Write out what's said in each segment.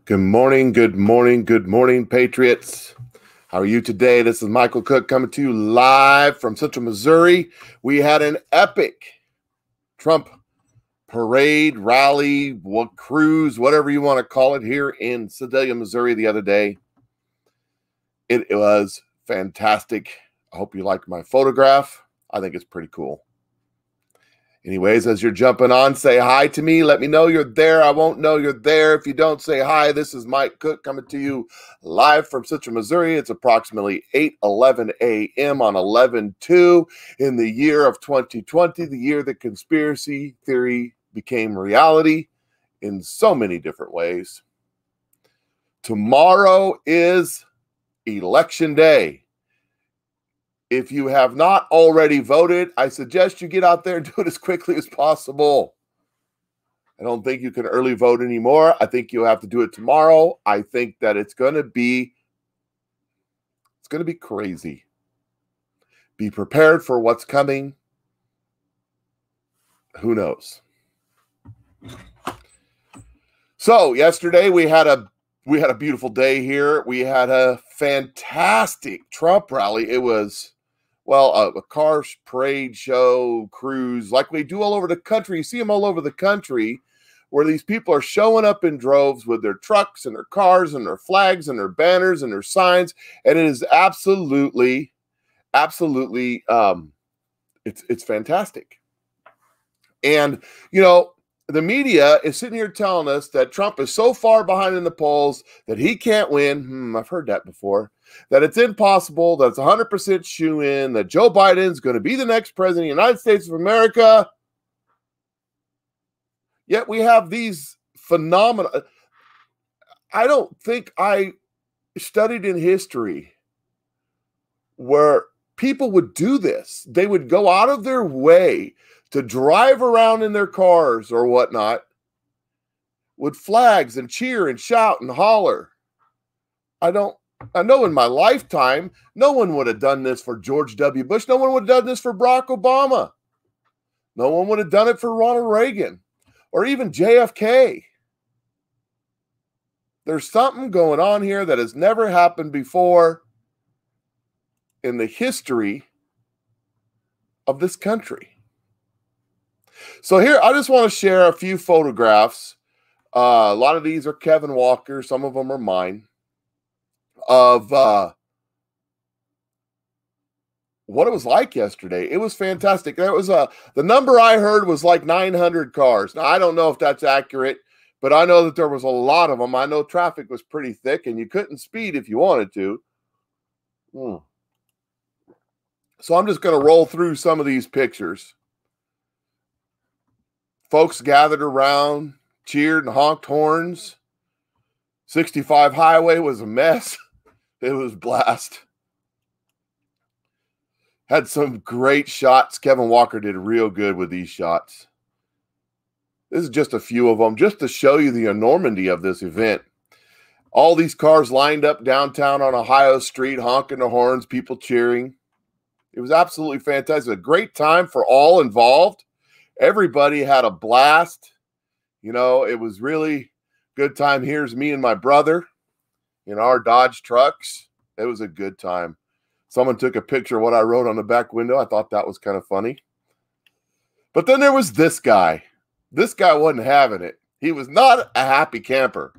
Good morning, good morning, good morning, Patriots. How are you today? This is Michael Cook coming to you live from Central Missouri. We had an epic Trump parade, rally, cruise, whatever you want to call it, here in Sedalia, Missouri the other day. It was fantastic. I hope you like my photograph. I think it's pretty cool. Anyways, as you're jumping on, say hi to me. Let me know you're there. I won't know you're there if you don't say hi. This is Mike Cook coming to you live from Central Missouri. It's approximately 8:11 a.m. on 11/2 in the year of 2020, the year that conspiracy theory became reality in so many different ways. Tomorrow is Election Day. If you have not already voted, I suggest you get out there and do it as quickly as possible. I don't think you can early vote anymore. I think you'll have to do it tomorrow. I think that it's going to be crazy. Be prepared for what's coming. Who knows? So yesterday we had a beautiful day here. We had a fantastic Trump rally. It was, well, a car parade, show, cruise, like we do all over the country. You see them all over the country where these people are showing up in droves with their trucks and their cars and their flags and their banners and their signs. And it is absolutely, it's fantastic. And, you know, the media is sitting here telling us that Trump is so far behind in the polls that he can't win. I've heard that before. That it's impossible, that it's 100% shoe-in, that Joe Biden's going to be the next president of the United States of America. Yet we have these phenomena. I don't think I studied in history where people would do this. They would go out of their way to drive around in their cars or whatnot with flags and cheer and shout and holler. I know in my lifetime, no one would have done this for George W. Bush. No one would have done this for Barack Obama. No one would have done it for Ronald Reagan or even JFK. There's something going on here that has never happened before in the history of this country. So here, I just want to share a few photographs. A lot of these are Kevin Walker. Some of them are mine. Of what it was like yesterday. It was fantastic. There was the number I heard was like 900 cars. Now, I don't know if that's accurate, but I know that there was a lot of them. I know traffic was pretty thick and you couldn't speed if you wanted to. So I'm just going to roll through some of these pictures. Folks gathered around, cheered and honked horns. 65 highway was a mess. It was blast. Had some great shots. Kevin Walker did real good with these shots. This is just a few of them, just to show you the enormity of this event. All these cars lined up downtown on Ohio Street, honking the horns, people cheering. It was absolutely fantastic. A great time for all involved. Everybody had a blast. You know, it was really good time. Here's me and my brother in our Dodge trucks. It was a good time. Someone took a picture of what I wrote on the back window. I thought that was kind of funny. But then there was this guy. This guy wasn't having it. He was not a happy camper.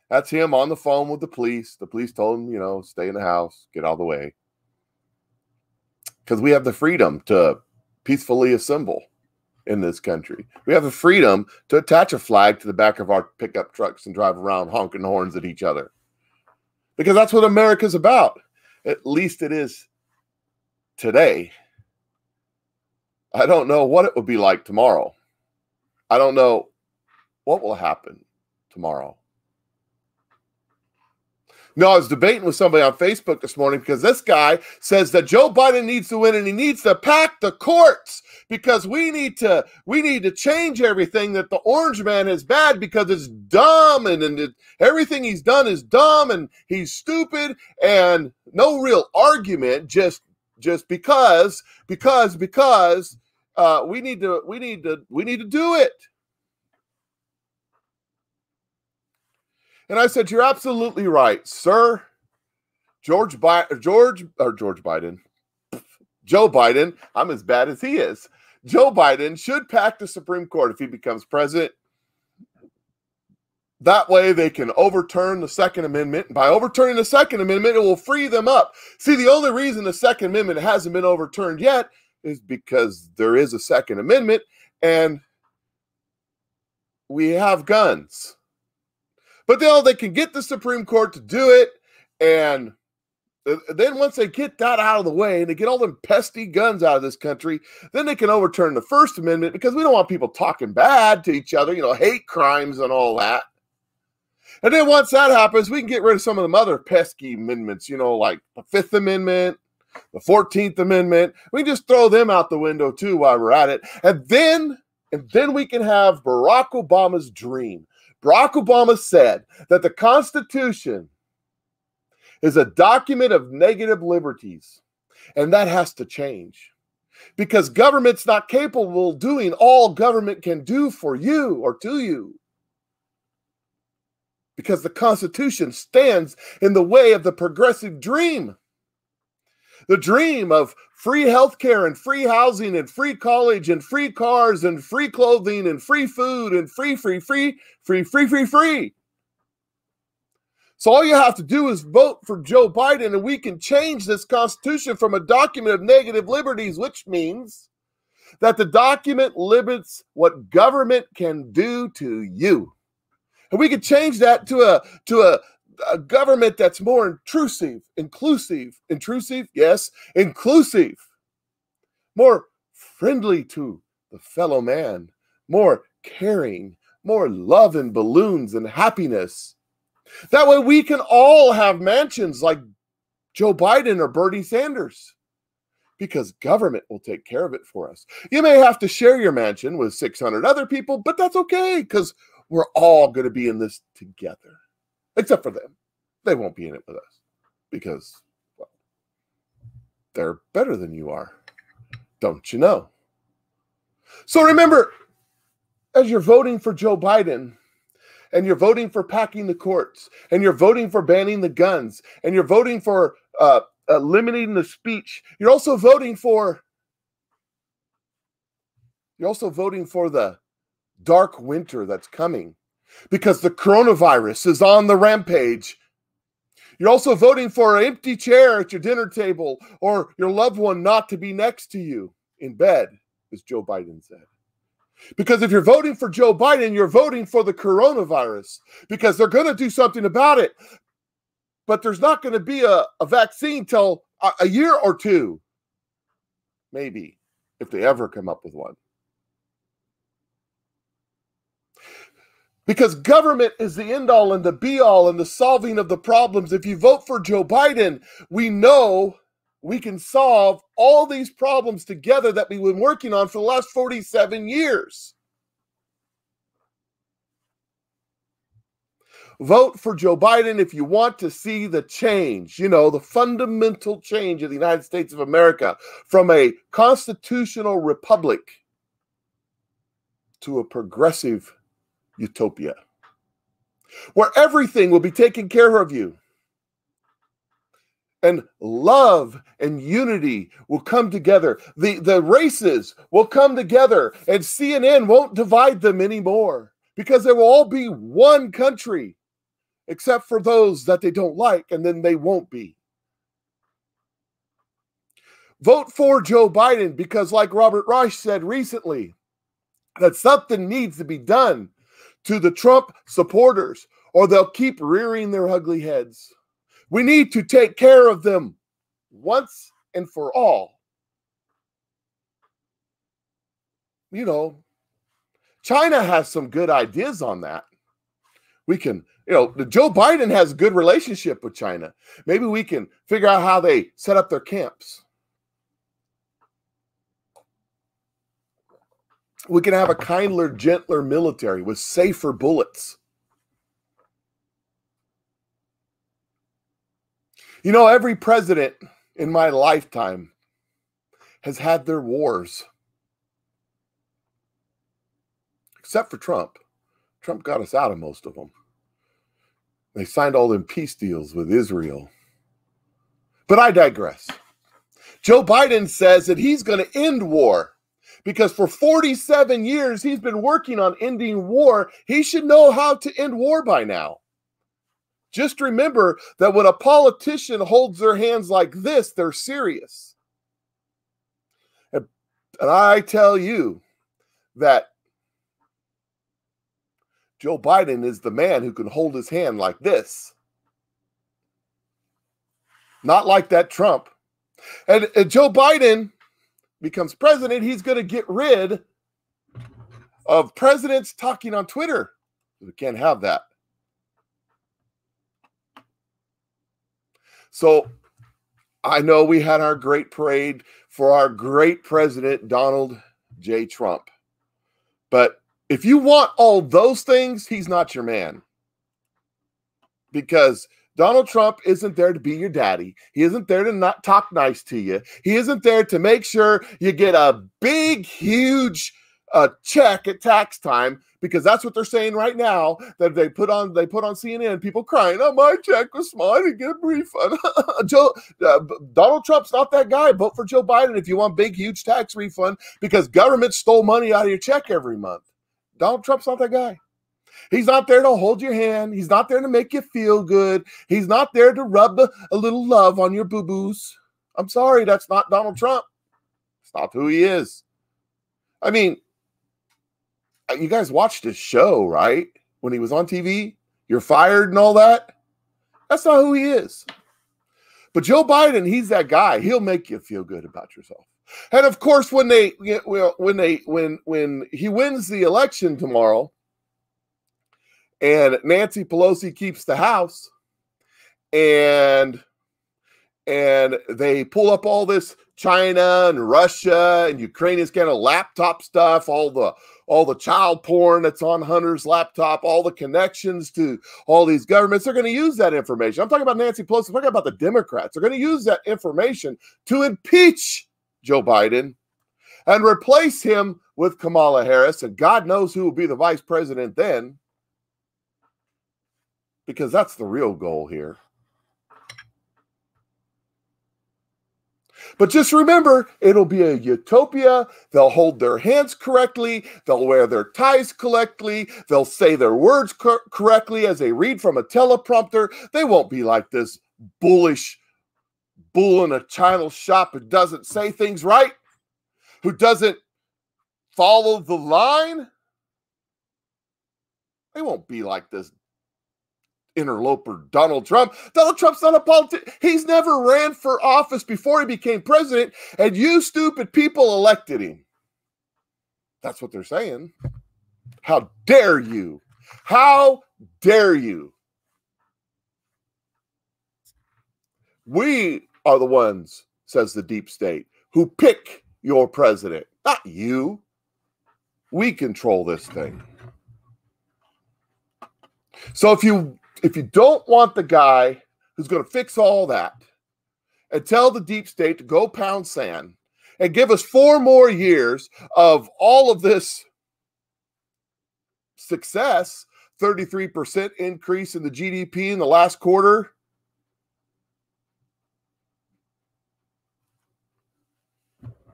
That's him on the phone with the police. The police told him, you know, stay in the house, get out of the way. Because we have the freedom to peacefully assemble in this country. We have the freedom to attach a flag to the back of our pickup trucks and drive around honking horns at each other. Because that's what America's about. At least it is today. I don't know what it will be like tomorrow. I don't know what will happen tomorrow. No, I was debating with somebody on Facebook this morning because this guy says that Joe Biden needs to win and he needs to pack the courts because we need to change everything, that the orange man is bad because it's dumb and everything he's done is dumb and he's stupid and no real argument, just because we need to do it. And I said, you're absolutely right, sir. Joe Biden, I'm as bad as he is. Joe Biden should pack the Supreme Court if he becomes president. That way they can overturn the Second Amendment. By overturning the Second Amendment, it will free them up. See, the only reason the Second Amendment hasn't been overturned yet is because there is a Second Amendment and we have guns. But they can get the Supreme Court to do it, and then once they get that out of the way and they get all them pesky guns out of this country, then they can overturn the First Amendment, because we don't want people talking bad to each other, hate crimes and all that. And then once that happens, we can get rid of some of them other pesky amendments, like the Fifth Amendment, the 14th Amendment. We can just throw them out the window too while we're at it. And then we can have Barack Obama's dream. Barack Obama said that the Constitution is a document of negative liberties, and that has to change, because government's not capable of doing all government can do for you or to you, because the Constitution stands in the way of the progressive dream. The dream of free healthcare and free housing and free college and free cars and free clothing and free food and free. So all you have to do is vote for Joe Biden, and we can change this Constitution from a document of negative liberties, which means that the document limits what government can do to you. And we could change that to a government that's more inclusive, more friendly to the fellow man, more caring, more love and balloons and happiness. That way we can all have mansions like Joe Biden or Bernie Sanders, because government will take care of it for us. You may have to share your mansion with 600 other people, but that's okay, because we're all going to be in this together, except for them. They won't be in it with us because, well, they're better than you are. Don't you know? So remember, as you're voting for Joe Biden, and you're voting for packing the courts, and you're voting for banning the guns, and you're voting for limiting the speech, you're also voting for the dark winter that's coming, because the coronavirus is on the rampage. You're also voting for an empty chair at your dinner table, or your loved one not to be next to you in bed, as Joe Biden said. Because if you're voting for Joe Biden, you're voting for the coronavirus, because they're going to do something about it. But there's not going to be a vaccine till a year or two, maybe, if they ever come up with one. Because government is the end all and the be all and the solving of the problems. If you vote for Joe Biden, we know we can solve all these problems together that we've been working on for the last 47 years. Vote for Joe Biden if you want to see the change, the fundamental change of the United States of America from a constitutional republic to a progressive utopia, where everything will be taken care of you, and love and unity will come together. The races will come together, and CNN won't divide them anymore, because they will all be one country, except for those that they don't like, and then they won't be. Vote for Joe Biden, because like Robert Reich said recently, that something needs to be done to the Trump supporters, or they'll keep rearing their ugly heads. We need to take care of them once and for all. China has some good ideas on that. We can, Joe Biden has a good relationship with China. Maybe we can figure out how they set up their camps. We can have a kinder, gentler military with safer bullets. Every president in my lifetime has had their wars. Except for Trump. Trump got us out of most of them. They signed all them peace deals with Israel. But I digress. Joe Biden says that he's going to end war because for 47 years he's been working on ending war. He should know how to end war by now. Just remember that when a politician holds their hands like this, they're serious. And I tell you that Joe Biden is the man who can hold his hand like this. Not like that Trump. And Joe Biden becomes president, he's going to get rid of presidents talking on Twitter. We can't have that. So I know we had our great parade for our great president, Donald J. Trump. But if you want all those things, he's not your man. Because Donald Trump isn't there to be your daddy. He isn't there to not talk nice to you. He isn't there to make sure you get a big, huge check at tax time, because that's what they're saying right now, that they put on CNN, people crying, oh, my check was small, I didn't get a refund. Donald Trump's not that guy. Vote for Joe Biden if you want big, huge tax refund, because government stole money out of your check every month. Donald Trump's not that guy. He's not there to hold your hand. He's not there to make you feel good. He's not there to rub a little love on your boo-boos. I'm sorry, that's not Donald Trump. It's not who he is. I mean, you guys watched his show, right? When he was on TV, You're Fired and all that. That's not who he is. But Joe Biden, he's that guy. He'll make you feel good about yourself. And of course, when he wins the election tomorrow, and Nancy Pelosi keeps the House, and they pull up all this China and Russia and Ukrainian kind of laptop stuff, all the child porn that's on Hunter's laptop, all the connections to all these governments. They're going to use that information. I'm talking about Nancy Pelosi. I'm talking about the Democrats. They're going to use that information to impeach Joe Biden and replace him with Kamala Harris. And God knows who will be the vice president then, because that's the real goal here. But just remember, it'll be a utopia. They'll hold their hands correctly. They'll wear their ties correctly. They'll say their words correctly as they read from a teleprompter. They won't be like this bullish bull in a china shop who doesn't say things right, who doesn't follow the line. They won't be like this interloper Donald Trump. Donald Trump's not a politician. He's never ran for office before he became president, and you stupid people elected him. That's what they're saying. How dare you? How dare you? We are the ones, says the deep state, who pick your president, not you. We control this thing. So if you don't want the guy who's going to fix all that and tell the deep state to go pound sand and give us 4 more years of all of this success, 33% increase in the GDP in the last quarter,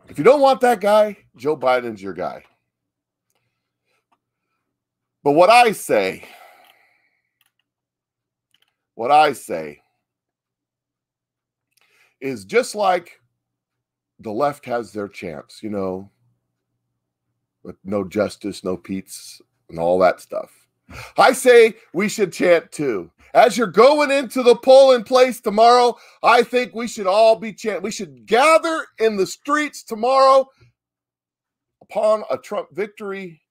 if you don't want that guy, Joe Biden's your guy. But what I say is, just like the left has their chance, with no justice, no peace, and all that stuff. I say we should chant too. As you're going into the polling place tomorrow, I think we should all be chanting. We should gather in the streets tomorrow upon a Trump victory,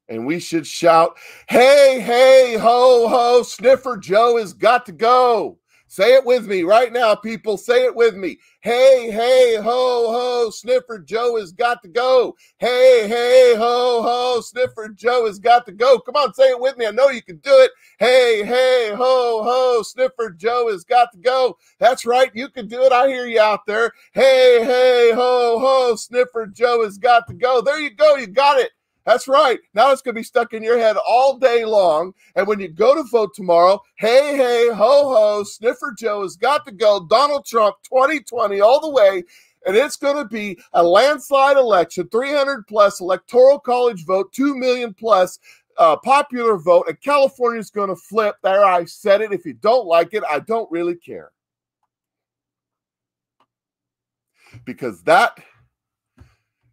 and we should shout, hey, hey, ho, ho, Sniffer Joe has got to go. Say it with me right now, people. Say it with me. Hey, hey, ho, ho, Sniffer Joe has got to go. Hey, hey, ho, ho, Sniffer Joe has got to go. Come on, say it with me. I know you can do it. Hey, hey, ho, ho, Sniffer Joe has got to go. That's right. You can do it. I hear you out there. Hey, hey, ho, ho, Sniffer Joe has got to go. There you go. You got it. That's right. Now it's going to be stuck in your head all day long. And when you go to vote tomorrow, hey, hey, ho, ho, Sniffer Joe has got to go. Donald Trump 2020 all the way. And it's going to be a landslide election, 300 plus electoral college vote, 2 million plus popular vote. And California is going to flip. There, I said it. If you don't like it, I don't really care. Because that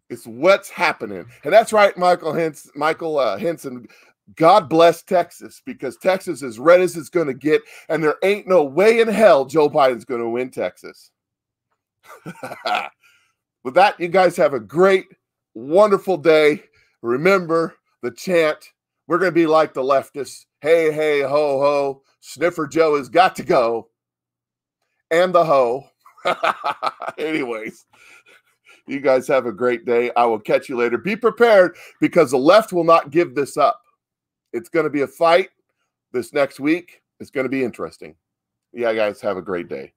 is what's happening. And that's right, Michael Henson. God bless Texas, because Texas is red as it's going to get, and there ain't no way in hell Joe Biden's going to win Texas. With that, you guys have a great, wonderful day. Remember the chant. We're going to be like the leftists. Hey, hey, ho, ho. Sniffer Joe has got to go. And the ho. Anyways, you guys have a great day. I will catch you later. Be prepared, because the left will not give this up. It's going to be a fight this next week. It's going to be interesting. Yeah, guys, have a great day.